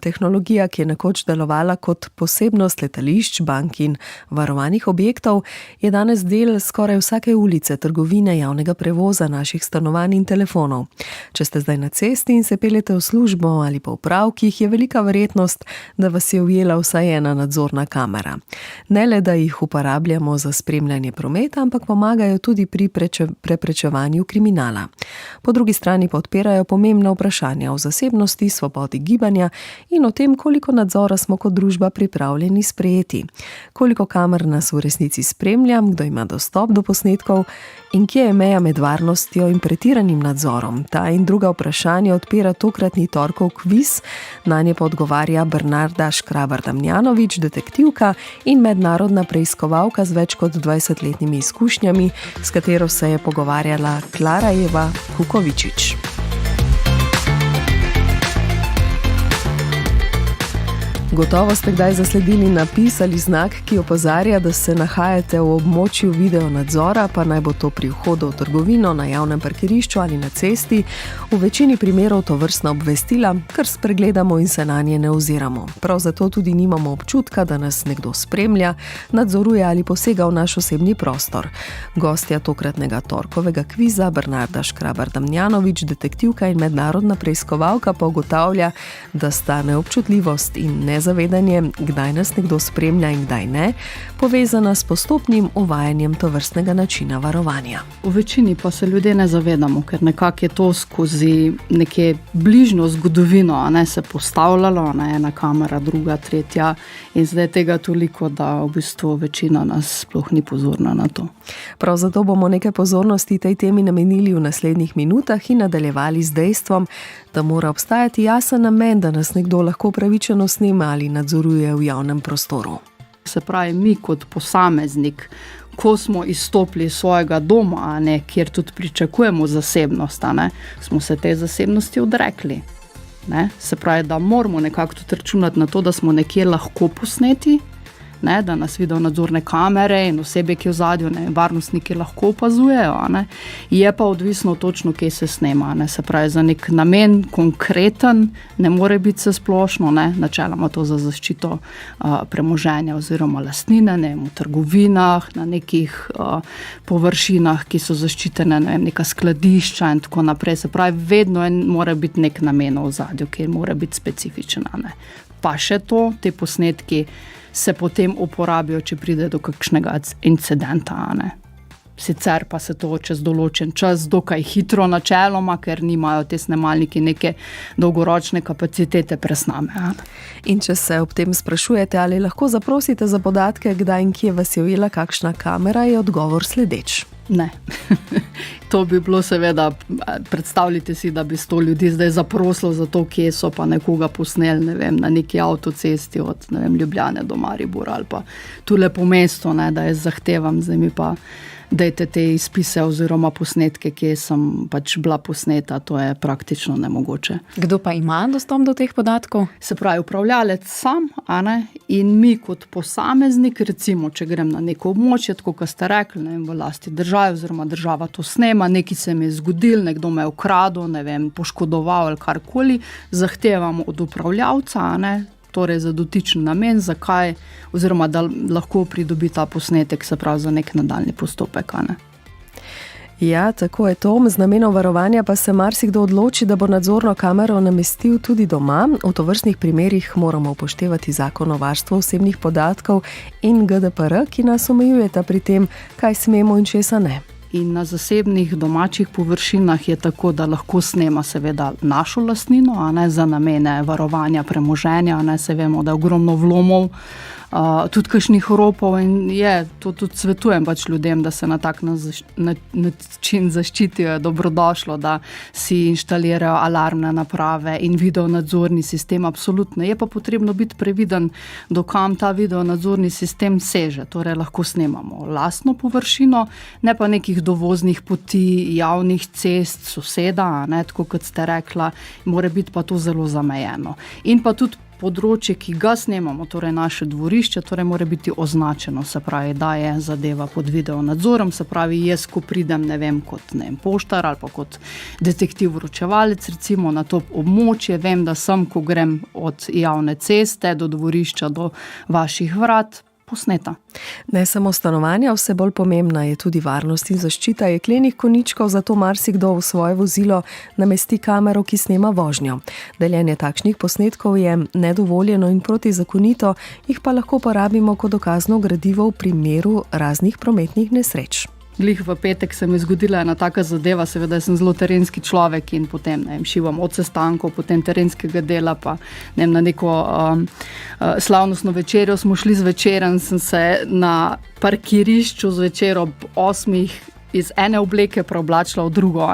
Tehnologija, ki je nekoč delovala kot posebnost letališč, bank in varovanih objektov, je danes del skoraj vsake ulice, trgovine, javnega prevoza, naših stanovanj in telefonov. Če ste zdaj na cesti in se peljete v službo ali po opravkih, je velika verjetnost, da vas je ujela vsaj ena nadzorna kamera. Ne le, da jih uporabljamo za spremljanje prometa, ampak pomagajo tudi pri preprečevanju kriminala. Po drugi strani pa odpirajo pomembna vprašanja o zasebnosti, svobodi gibanja in o tem, koliko nadzora smo kot družba pripravljeni sprejeti. Koliko kamer nas v resnici spremlja, kdo ima dostop do posnetkov in kje je meja med varnostjo in pretiranim nadzorom. Ta in druga vprašanja odpira tokratni torkov kviz, nanje pa odgovarja Bernarda Škrabar-Damjanović, detektivka in mednarodna preiskovalka z več kot 20-letnimi izkušnjami, s katero se je pogovarjala Klara Eva Kukovičič. Gotovo ste kdaj zasledili napis ali znak, ki opozarja, da se nahajate v območju videonadzora, pa naj bo to pri vhodu v trgovino, na javnem parkirišču ali na cesti. V večini primerov to vrstna obvestila kar spregledamo in se nanje ne oziramo. Prav zato tudi nimamo občutka, da nas nekdo spremlja, nadzoruje ali posega v naš osebni prostor. Gostja tokratnega torkovega kviza, Bernarda Škrabar-Damjanović, detektivka in mednarodna preiskovalka, pa ugotavlja, da sta neobčutljivost in nezavedanje, kdaj nas nekdo spremlja in kdaj ne, povezana s postopnim uvajanjem tovrstnega načina varovanja. V večini pa se ljudje ne zavedamo, ker nekako je to skozi neke bližnjo zgodovino, se postavljalo, ena kamera, druga, tretja, in zdaj tega toliko, da v bistvu večina nas sploh ni pozorna na to. Prav zato bomo nekaj pozornosti tej temi namenili v naslednjih minutah in nadaljevali z dejstvom, da mora obstajati jasen namen, da nas nekdo lahko pravičeno snema ali nadzoruje v javnem prostoru. Se pravi, mi kot posameznik, ko smo izstopili iz svojega doma, kjer tudi pričakujemo zasebnost, smo se te zasebnosti odrekli. Se pravi, da moramo nekako tudi računati na to, da smo nekje lahko posneti, da nas vidijo nadzorne kamere in osebe, ki v zadju, varnostniki lahko opazujejo. Je pa odvisno točno, kje se snema. Se pravi, za nek namen konkreten, ne more biti se splošno, načeloma to za zaščito premoženja oziroma lastnine, v trgovinah, na nekih površinah, ki so zaščitene, neka skladišča in tako naprej. Se pravi, vedno mora biti nek namen v zadju, ki mora biti specifičen. Pa še to, te posnetki se potem uporabijo, če pride do kakšnega incidenta. Sicer pa se to čez določen čas dokaj hitro načeloma, ker nimajo te snemalniki neke dolgoročne kapacitete presname. In če se ob tem sprašujete, ali lahko zaprosite za podatke, kdaj in kje vas je ujela kakšna kamera, je odgovor sledeč. Ne. To bi bilo seveda, predstavljite si, da bi 100 ljudi zdaj zaprosilo za to, kje so pa nekoga posneli, na neki avtocesti od Ljubljane do Maribora ali pa tule po mestu, da jaz zahtevam, zdaj mi pa dajte te izpise oziroma posnetke, kje sem pač bila posneta, to je praktično nemogoče. Kdo pa ima dostop do teh podatkov? Se pravi, upravljalec sam, in mi kot posameznik, recimo, če grem na neko območje, tako kot ste rekli, v lasti države oziroma država to snema, nekaj se mi je zgodil, nekdo me je ukradel, poškodoval ali karkoli, zahtevam od upravljalca, torej za dotičen namen, zakaj, oziroma da lahko pridobi ta posnetek, se pravi za nek nadaljni postopek. Ja, tako je to. Z namenom varovanja pa se marsikdo odloči, da bo nadzorno kamero namestil tudi doma. V tovrstnih primerih moramo upoštevati Zakon o varstvu osebnih podatkov in GDPR, ki nas omejujeta pri tem, kaj smemo in česa ne. In na zasebnih domačih površinah je tako, da lahko snema seveda našo lastnino, za namene varovanja premoženja, se vemo, da je ogromno vlomov, tudi kakšnih ropov in to tudi svetujem pač ljudem, da se na tak način zaščitijo, je dobrodošlo, da si inštalirajo alarmne naprave in videonadzorni sistem, absolutno. Je pa potrebno biti previden, dokam ta videonadzorni sistem seže, torej lahko snemamo lastno površino, ne pa nekih dovoznih poti, javnih cest, soseda, tako kot ste rekla, mora biti pa to zelo zamejeno. In pa tudi področje, ki ga snemamo, torej naše dvorišče, torej mora biti označeno, se pravi, da je zadeva pod video nadzorom, se pravi, jaz, ko pridem, kot poštar ali pa kot detektiv vročevalec, recimo na to območje, vem, da sem, ko grem od javne ceste do dvorišča, do vaših vrat, posneta. Ne samo stanovanja, vse bolj pomembna je tudi varnost in zaščita jeklenih konjičkov, zato marsikdo v svoje vozilo namesti kamero, ki snema vožnjo. Deljenje takšnih posnetkov je nedovoljeno in protizakonito, jih pa lahko porabimo kot dokazno gradivo v primeru raznih prometnih nesreč. Glih v petek se mi zgodila ena taka zadeva, seveda sem zelo terenski človek in potem šivam od sestankov, potem terenskega dela, pa na neko slavnostno večerjo smo šli zvečer, sem se na parkirišču zvečer ob 8 iz ene obleke preoblačila v drugo,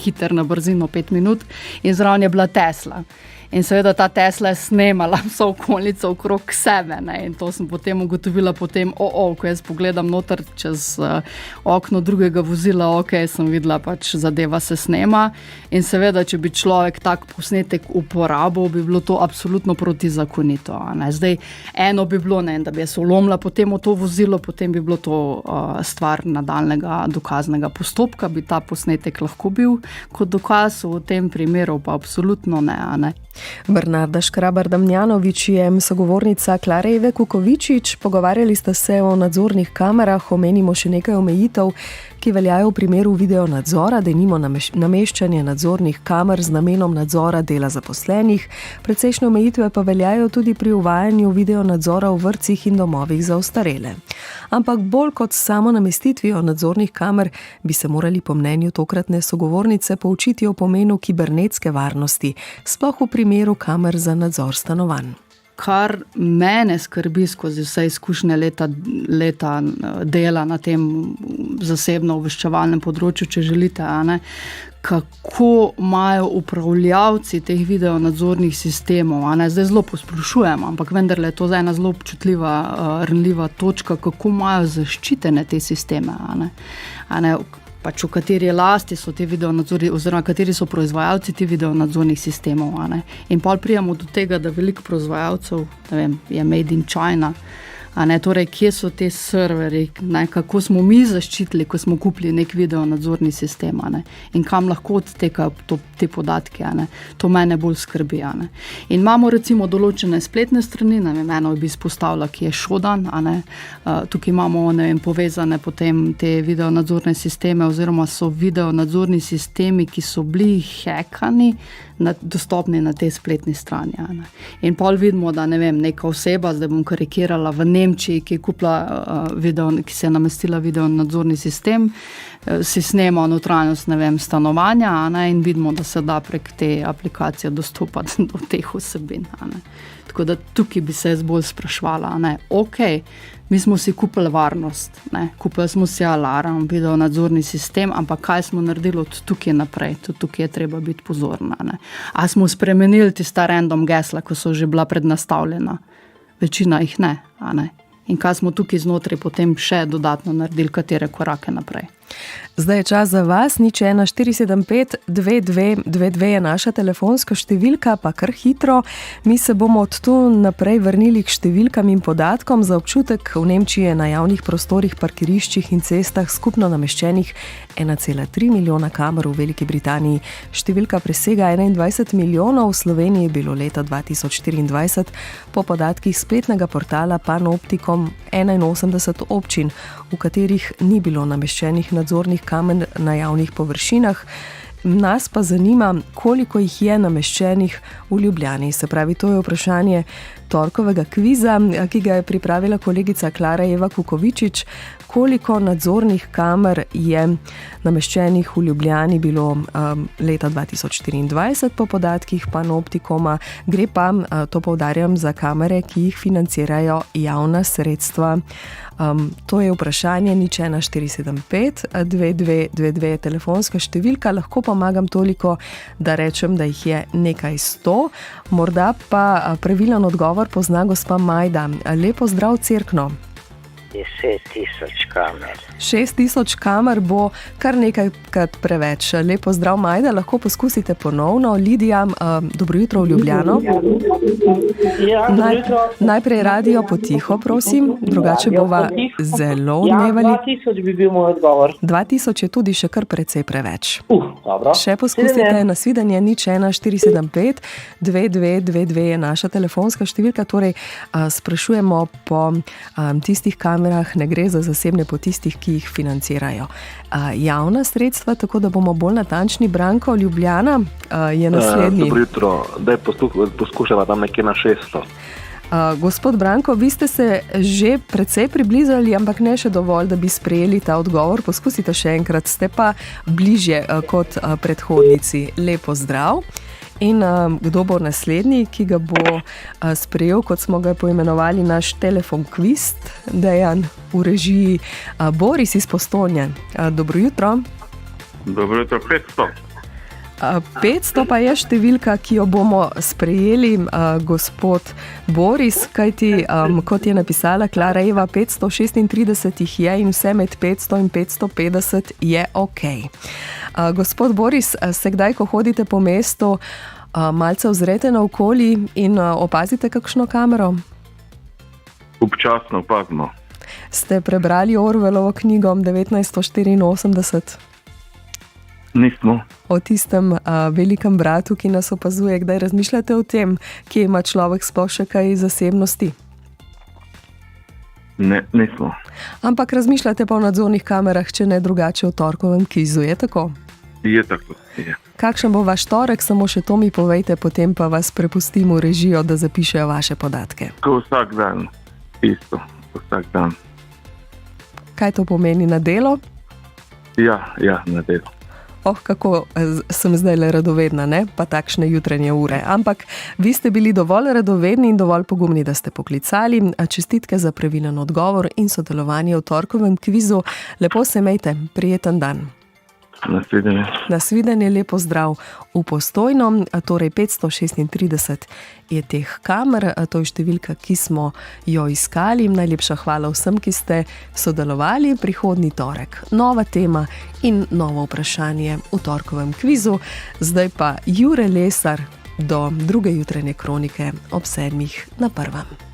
hiter na brzino 5 minut in zraven je bila Tesla. In seveda ta Tesla je snemala vso okolico okrog sebe, in to sem potem ugotovila ko jaz pogledam noter čez okno drugega vozila, sem videla, zadeva se snema in seveda, če bi človek tak posnetek uporabil, bi bilo to absolutno protizakonito. Zdaj, eno bi bilo, da bi jaz ulomila potem v to vozilo, potem bi bilo to stvar nadaljnega dokaznega postopka, bi ta posnetek lahko bil kot dokaz, v tem primeru pa absolutno ne. Bernarda Škrabar-Damjanovič je sogovornica Klare Eve Kukovičič. Pogovarjali sta se o nadzornih kamerah, omenimo še nekaj omejitev, ki veljajo v primeru video nadzora, denimo nameščanje nadzornih kamer z namenom nadzora dela zaposlenih. Precejšnje omejitve pa veljajo tudi pri uvajanju video nadzora v vrtcih in domovih za ostarele. Ampak bolj kot samo namestitvijo nadzornih kamer bi se morali po mnenju tokratne sogovornice poučiti o pomenu kibernetske varnosti, sploh v primeru kamer za nadzor stanovanj. Kar mene skrbi skozi vse izkušnje leta dela na tem zasebno obveščevalnem področju, če želite, kako imajo upravljavci teh video nadzornih sistemov, zdaj zelo posplošujem, ampak vendarle je to ena zelo občutljiva, ranljiva točka, kako imajo zaščitene te sisteme, v kateri lasti so te videonadzori, oziroma kateri so proizvajalci te videonadzornih sistemov. In pol prijemo do tega, da veliko proizvajalcev, je made in China, torej, kje so te serverji, kako smo mi zaščitili, ko smo kupili nek videonadzorni sistem, in kam lahko odtekajo te podatke, to mene bolj skrbi. In imamo recimo določene spletne strani, eno bi izpostavila, ki je Shodan, tukaj imamo povezane potem te videonadzorne sisteme, oziroma so videonadzorni sistemi, ki so bili hackani, dostopni na tej spletni strani. In pol vidimo, da neka oseba, zdaj bom karikirala, v Nemčiji, ki je kupila ki se je namestila videonadzorni sistem, si snema notranjost, stanovanja, in vidimo, da se da prek te aplikacije dostopati do teh vsebin. Tako da tukaj bi se jaz bolj sprašvala, mi smo si kupili varnost, kupili smo si alarm, videonadzorni sistem, ampak kaj smo naredili od tukaj naprej, tudi tukaj je treba biti pozorna. A smo spremenili tista random gesla, ko so že bila prednastavljena? Večina jih ne. In kaj smo tukaj znotraj potem še dodatno naredili, katere korake naprej? Zdaj je čas za vas, 01 475 2222 je naša telefonska številka, pa kar hitro. Mi se bomo od tu naprej vrnili k številkam in podatkom. Za občutek, v Nemčiji je na javnih prostorih, parkiriščih in cestah skupno nameščenih 1,3 milijona kamer, v Veliki Britaniji številka presega 21 milijonov, v Sloveniji je bilo leta 2024 po podatkih spletnega portala Panoptikom 81 občin, v katerih ni bilo nameščenih nadzornih kamer na javnih površinah. Nas pa zanima, koliko jih je nameščenih v Ljubljani. Se pravi, to je vprašanje torkovega kviza, ki ga je pripravila kolegica Klara Eva Kukovičič. Koliko nadzornih kamer je nameščenih v Ljubljani bilo leta 2024 po podatkih Panoptikoma. Gre pa, to poudarjam, za kamere, ki jih financirajo javna sredstva. To je vprašanje 01 475 2222 je telefonska številka. Lahko pomagam toliko, da rečem, da jih je nekaj 100. Morda pa pravilen odgovor pozna gospa Majda. Lepo zdrav, Cerkno. je 6000 kamer. 6000 kamer bo kar nekajkrat preveč. Lepo zdrav, Majda, lahko poskusite ponovno. Lidija, dobro jutro v Ljubljano. Ja, dobro jutro. Najprej radio potiho, prosim, drugače bova zelo Ja, odmevali. 2000 bi bil moj odgovor. 2000 je tudi še kar precej preveč. Dobro. Še poskusite, nasvidenje 01475 2222 je naša telefonska številka, torej sprašujemo po tistih kamerah, ne gre za zasebne, po tistih, ki jih financirajo javna sredstva, tako da bomo bolj natančni. Branko, Ljubljana je naslednji. Dobro jutro, daj poskušava tam nekje na 600. Gospod Branko, vi ste se že precej približali, ampak ne še dovolj, da bi sprejeli ta odgovor. Poskusite še enkrat, ste pa bližje kot predhodnici. Lepo zdrav. In kdo bo naslednji, ki ga bo sprejel, kot smo ga poimenovali, naš telefon kviz, Dejan v režiji, Boris iz Postojne. Dobro jutro. Dobro jutro, 500. 500 pa je številka, ki jo bomo sprejeli, gospod Boris, kajti kot je napisala Klara Eva, 536 jih je in vse med 500 in 550 je ok. Gospod Boris, se kdaj, ko hodite po mestu, malce ozrete naokoli in opazite kakšno kamero? Občasno opazno. Ste prebrali Orwellovo knjigo 1984? Nismo. O tistem velikem bratu, ki nas opazuje. Kdaj razmišljate o tem, kje ima človek sploh še kaj zasebnosti? Ne, nismo. Ampak razmišljate pa o nadzornih kamerah, če ne drugače v torkovem kvizu, je tako? Je tako, je. Kakšen bo vaš torek, samo še to mi povejte, potem pa vas prepustimo v režijo, da zapišejo vaše podatke. Ko vsak dan, isto, vsak dan. Kaj to pomeni, na delo? Ja, na delo. Kako sem zdaj le radovedna, ne? Pa takšne jutranje ure. Ampak vi ste bili dovolj radovedni in dovolj pogumni, da ste poklicali. Čestitke za pravilen odgovor in sodelovanje v torkovem kvizu. Lepo se imejte, prijeten dan. Nasvidenje. Nasvidenje, lepo zdrav v Postojno. Torej 536 je teh kamer, to je številka, ki smo jo iskali. Najlepša hvala vsem, ki ste sodelovali. Prihodnji torek nova tema in novo vprašanje v torkovem kvizu. Zdaj pa Jure Lesar do druge jutranje kronike ob 7 na 1.